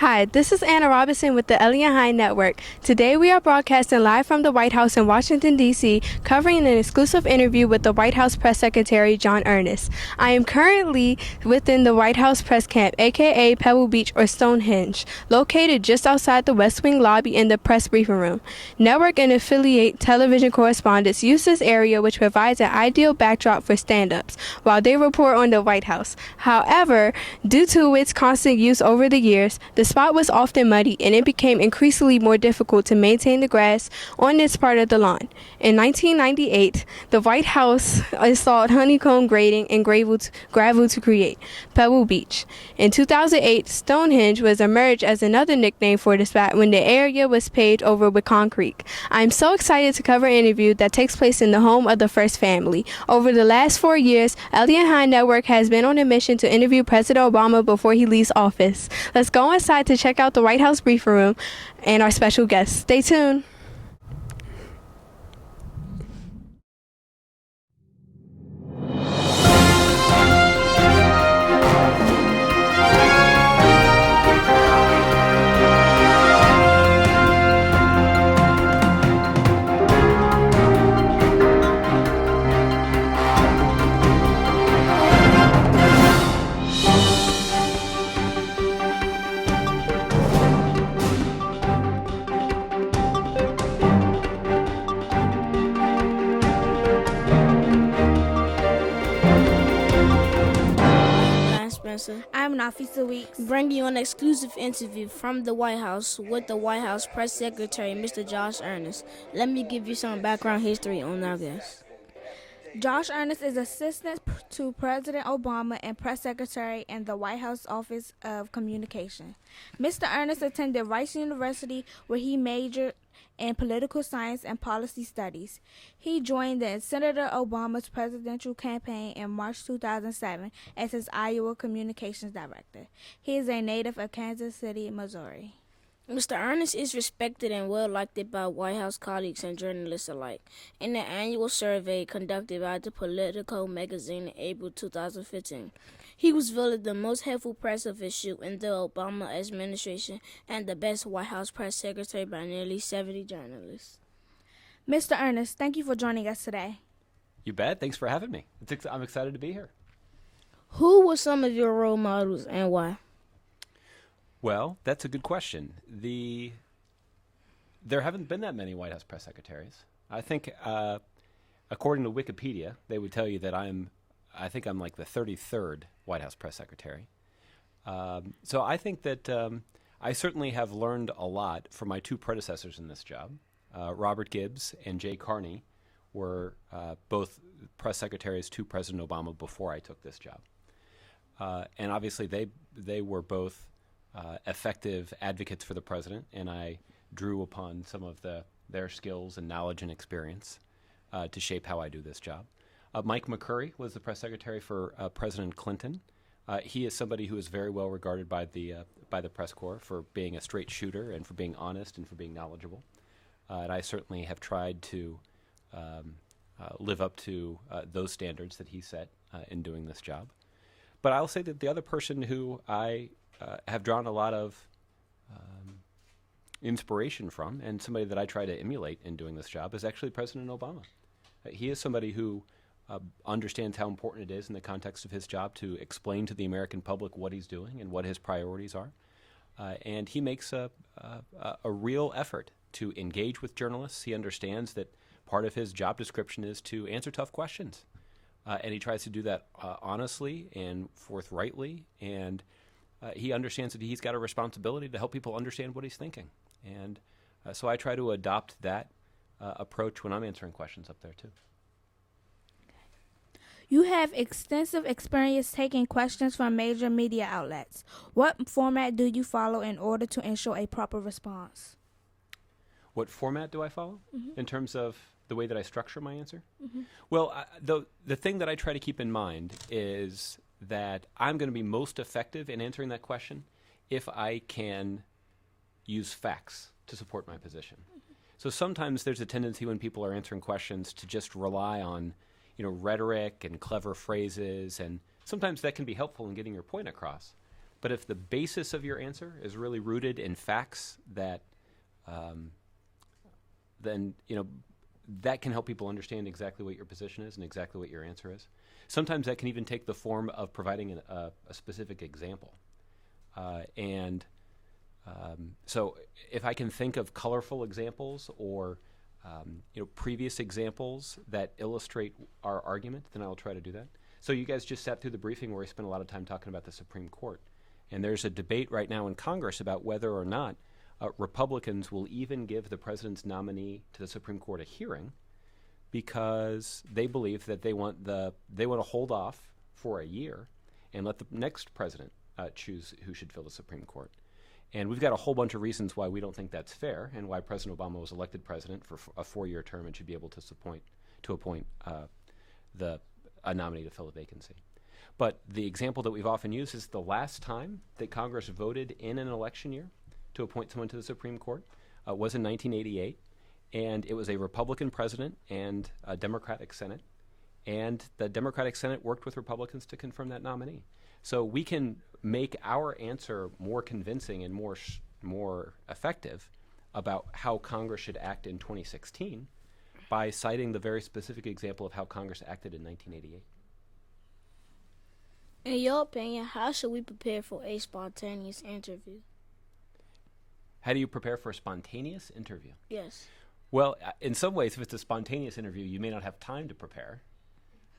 Hi, this is Anna Robinson with the Elliott High Network. Today we are broadcasting live from the White House in Washington, D.C., covering an exclusive interview with the White House Press Secretary, John Earnest. I am currently within the White House Press Camp, aka Pebble Beach or Stonehenge, located just outside the West Wing lobby in the press briefing room. Network and affiliate television correspondents use this area, which provides an ideal backdrop for stand-ups, while they report on the White House. However, due to its constant use over the years, the spot was often muddy, and it became increasingly more difficult to maintain the grass on this part of the lawn. In 1998, the White House installed honeycomb grading and gravel to create Pebble Beach. In 2008, Stonehenge was emerged as another nickname for the spot when the area was paved over with concrete. I'm so excited to cover an interview that takes place in the home of the first family. Over the last 4 years, Elliott High Network has been on a mission to interview President Obama before he leaves office. Let's go inside to check out the White House briefing room and our special guests. Stay tuned. I'm Nafisa Weeks, bringing you an exclusive interview from the White House with the White House Press Secretary, Mr. Josh Earnest. Let me give you some background history on our guest. Josh Earnest is Assistant to President Obama and Press Secretary in the White House Office of Communication. Mr. Earnest attended Rice University, where he majored in political science and policy studies. He joined Senator Obama's presidential campaign in March 2007 as his Iowa Communications Director. He is a native of Kansas City, Missouri. Mr. Earnest is respected and well-liked by White House colleagues and journalists alike. In the annual survey conducted by the Politico magazine in April 2015, he was voted the most helpful press official in the Obama administration and the best White House press secretary by nearly 70 journalists. Mr. Earnest, thank you for joining us today. You bet. Thanks for having me. I'm excited to be here. Who were some of your role models and why? Well, that's a good question. There haven't been that many White House press secretaries. I think, according to Wikipedia, they would tell you that I think I'm like the 33rd White House press secretary. So I think that I certainly have learned a lot from my two predecessors in this job. Robert Gibbs and Jay Carney were both press secretaries to President Obama before I took this job. And obviously they were both effective advocates for the president, and I drew upon some of their skills and knowledge and experience to shape how I do this job. Mike McCurry was the press secretary for President Clinton. He is somebody who is very well regarded by the press corps for being a straight shooter and for being honest and for being knowledgeable. And I certainly have tried to live up to those standards that he set in doing this job. But I'll say that the other person who I have drawn a lot of inspiration from, and somebody that I try to emulate in doing this job, is actually President Obama. He is somebody who understands how important it is in the context of his job to explain to the American public what he's doing and what his priorities are. And he makes a real effort to engage with journalists. He understands that part of his job description is to answer tough questions. And he tries to do that honestly and forthrightly, and he understands that he's got a responsibility to help people understand what he's thinking. And so I try to adopt that approach when I'm answering questions up there, too. You have extensive experience taking questions from major media outlets. What format do you follow in order to ensure a proper response? What format do I follow in terms of the way that I structure my answer? Mm-hmm. Well, the thing that I try to keep in mind is that I'm going to be most effective in answering that question if I can use facts to support my position. Mm-hmm. So sometimes there's a tendency when people are answering questions to just rely on, rhetoric and clever phrases, and sometimes that can be helpful in getting your point across. But if the basis of your answer is really rooted in facts that then that can help people understand exactly what your position is and exactly what your answer is. Sometimes that can even take the form of providing a specific example. So if I can think of colorful examples or previous examples that illustrate our argument, then I'll try to do that. So you guys just sat through the briefing where I spent a lot of time talking about the Supreme Court. And there's a debate right now in Congress about whether or not Republicans will even give the president's nominee to the Supreme Court a hearing, because they believe that they want to hold off for a year and let the next president choose who should fill the Supreme Court. And we've got a whole bunch of reasons why we don't think that's fair, and why President Obama was elected president for a 4-year term and should be able to appoint a nominee to fill a vacancy. But the example that we've often used is the last time that Congress voted in an election year to appoint someone to the Supreme Court was in 1988, and it was a Republican president and a Democratic Senate, and the Democratic Senate worked with Republicans to confirm that nominee. So we can make our answer more convincing and more effective about how Congress should act in 2016 by citing the very specific example of how Congress acted in 1988. In your opinion, how should we prepare for a spontaneous interview? How do you prepare for a spontaneous interview? Yes. Well, in some ways, if it's a spontaneous interview, you may not have time to prepare.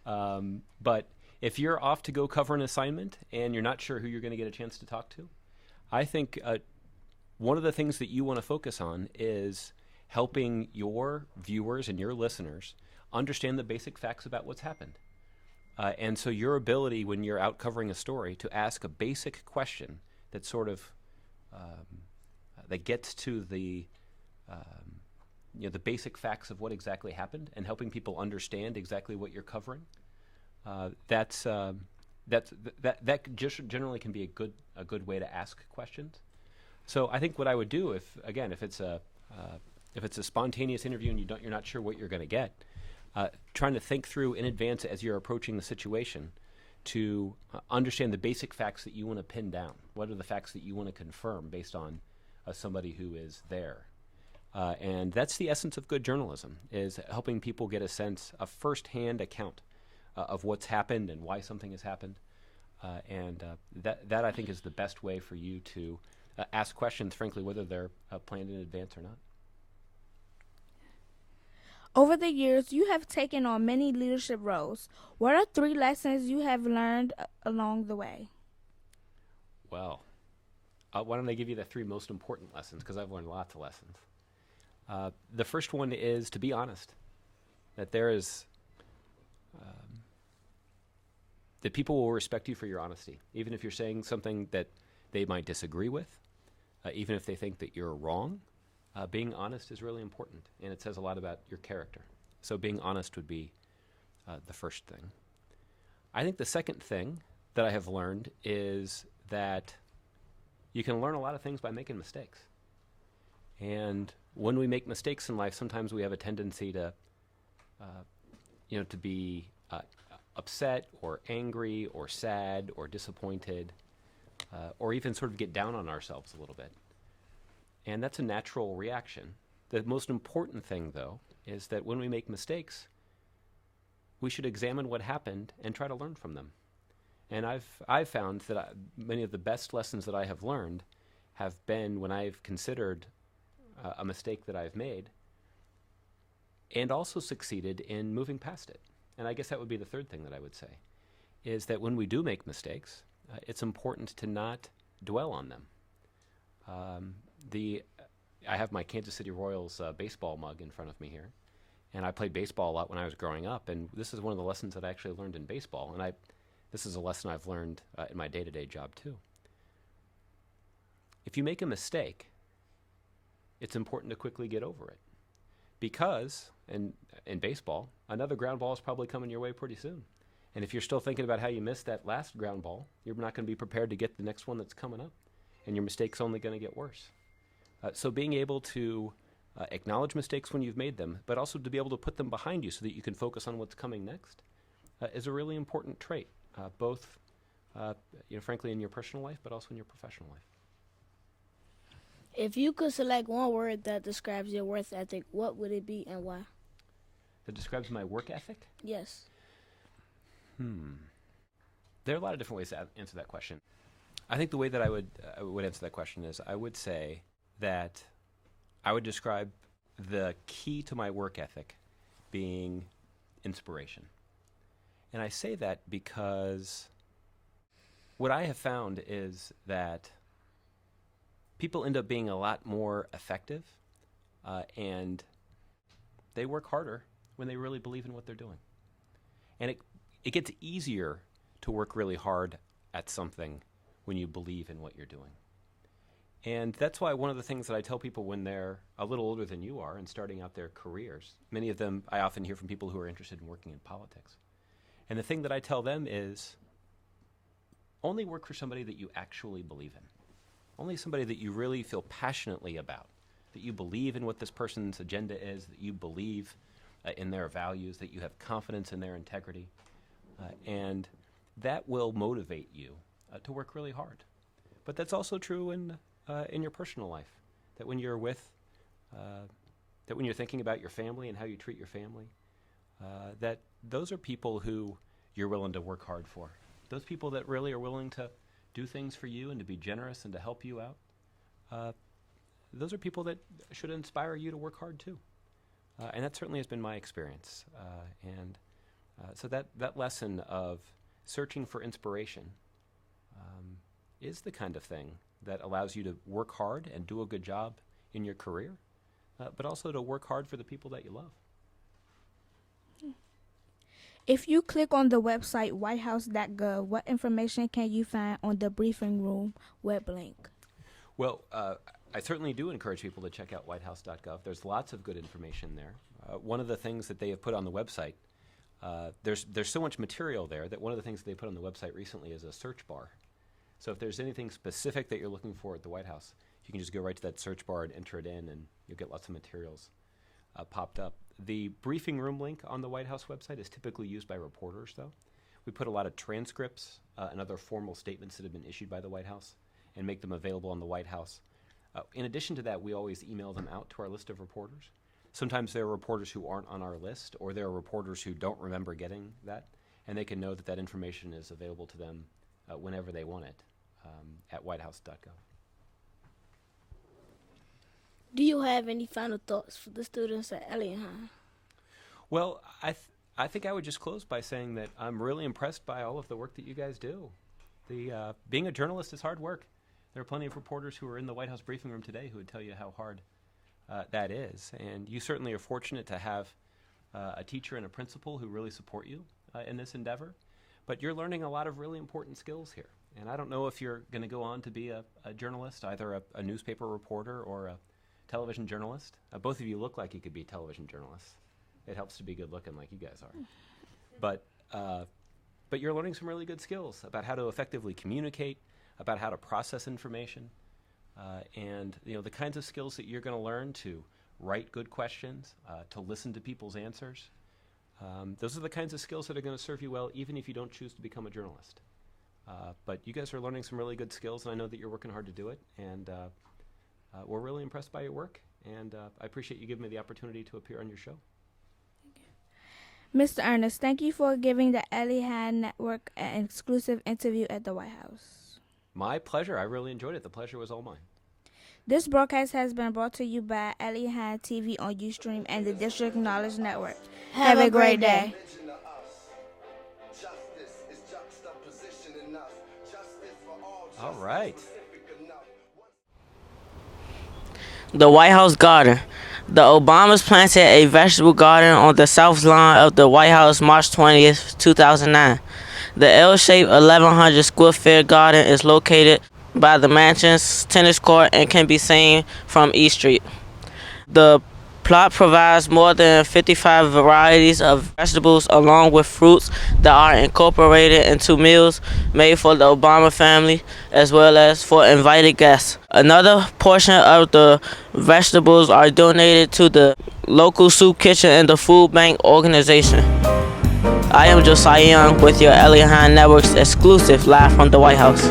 But if you're off to go cover an assignment and you're not sure who you're going to get a chance to talk to, I think one of the things that you want to focus on is helping your viewers and your listeners understand the basic facts about what's happened. And so your ability when you're out covering a story to ask a basic question that sort of that gets to the basic facts of what exactly happened and helping people understand exactly what you're covering, that just generally can be a good way to ask questions. So I think what I would do if it's a spontaneous interview and you're not sure what you're going to get, trying to think through in advance as you're approaching the situation to understand the basic facts that you want to pin down. What are the facts that you want to confirm based on somebody who is there? And that's the essence of good journalism, is helping people get a first-hand account of what's happened and why something has happened. That I think is the best way for you to ask questions, frankly, whether they're planned in advance or not. Over the years, you have taken on many leadership roles. What are 3 lessons you have learned along the way? Well, why don't I give you the 3 most important lessons, because I've learned lots of lessons. The first one is to be honest, that that people will respect you for your honesty, even if you're saying something that they might disagree with, even if they think that you're wrong. Being honest is really important, and it says a lot about your character. So being honest would be the first thing. I think the second thing that I have learned is that you can learn a lot of things by making mistakes. And when we make mistakes in life, sometimes we have a tendency to be upset or angry or sad or disappointed, or even sort of get down on ourselves a little bit. And that's a natural reaction. The most important thing, though, is that when we make mistakes, we should examine what happened and try to learn from them. And I've found that many of the best lessons that I have learned have been when I've considered a mistake that I've made and also succeeded in moving past it. And I guess that would be the third thing that I would say, is that when we do make mistakes, it's important to not dwell on them. I have my Kansas City Royals baseball mug in front of me here, and I played baseball a lot when I was growing up, and this is one of the lessons that I actually learned in baseball, and this is a lesson I've learned in my day-to-day job too. If you make a mistake, it's important to quickly get over it, because in baseball, another ground ball is probably coming your way pretty soon. And if you're still thinking about how you missed that last ground ball, you're not going to be prepared to get the next one that's coming up, and your mistake's only going to get worse. So being able to acknowledge mistakes when you've made them, but also to be able to put them behind you so that you can focus on what's coming next, is a really important trait, both frankly, in your personal life, but also in your professional life. If you could select one word that describes your work ethic, what would it be and why? That describes my work ethic? Yes. There are a lot of different ways to answer that question. I think the way that I would answer that question is I would say that I would describe the key to my work ethic being inspiration. And I say that because what I have found is that people end up being a lot more effective and they work harder when they really believe in what they're doing. And it gets easier to work really hard at something when you believe in what you're doing. And that's why one of the things that I tell people when they're a little older than you are and starting out their careers, many of them I often hear from people who are interested in working in politics. And the thing that I tell them is only work for somebody that you actually believe in. Only somebody that you really feel passionately about, that you believe in what this person's agenda is, that you believe in their values, that you have confidence in their integrity. And that will motivate you to work really hard. But that's also true in your personal life, that when you're that when you're thinking about your family and how you treat your family, that those are people who you're willing to work hard for. Those people that really are willing to do things for you and to be generous and to help you out, those are people that should inspire you to work hard too. And that certainly has been my experience. So that lesson of searching for inspiration is the kind of thing that allows you to work hard and do a good job in your career, but also to work hard for the people that you love. If you click on the website whitehouse.gov, what information can you find on the briefing room web link? Well, I certainly do encourage people to check out whitehouse.gov. There's lots of good information there. One of the things that they have put on the website, there's so much material there that one of the things that they put on the website recently is a search bar. So if there's anything specific that you're looking for at the White House, you can just go right to that search bar and enter it in, and you'll get lots of materials popped up. The briefing room link on the White House website is typically used by reporters, though. We put a lot of transcripts and other formal statements that have been issued by the White House and make them available on the White House. In addition to that, we always email them out to our list of reporters. Sometimes there are reporters who aren't on our list, or there are reporters who don't remember getting that, and they can know that that information is available to them whenever they want it at whitehouse.gov. Do you have any final thoughts for the students at Elliott High? Well, I think I would just close by saying that I'm really impressed by all of the work that you guys do. Being a journalist is hard work. There are plenty of reporters who are in the White House briefing room today who would tell you how hard that is. And you certainly are fortunate to have a teacher and a principal who really support you in this endeavor. But you're learning a lot of really important skills here. And I don't know if you're going to go on to be a journalist, either a newspaper reporter or a television journalist. Both of you look like you could be television journalists. It helps to be good looking like you guys are. But you're learning some really good skills about how to effectively communicate, about how to process information, and the kinds of skills that you're going to learn to write good questions, to listen to people's answers. Those are the kinds of skills that are going to serve you well even if you don't choose to become a journalist. But you guys are learning some really good skills, and I know that you're working hard to do it, and we're really impressed by your work, and I appreciate you giving me the opportunity to appear on your show. Mr. Earnest, thank you for giving the Elliott High Network an exclusive interview at the White House. My pleasure. I really enjoyed it. The pleasure was all mine. This broadcast has been brought to you by Elliott High TV on Ustream and the District Knowledge Network. Have a great day. All right. The White House Garden. The Obamas planted a vegetable garden on the south lawn of the White House March 20th, 2009. The L-shaped 1,100 square foot garden is located by the mansion's tennis court and can be seen from E Street. The plot provides more than 55 varieties of vegetables along with fruits that are incorporated into meals made for the Obama family as well as for invited guests. Another portion of the vegetables are donated to the local soup kitchen and the food bank organization. I am Josiah Young with your Elliott Hine Network's exclusive Live from the White House.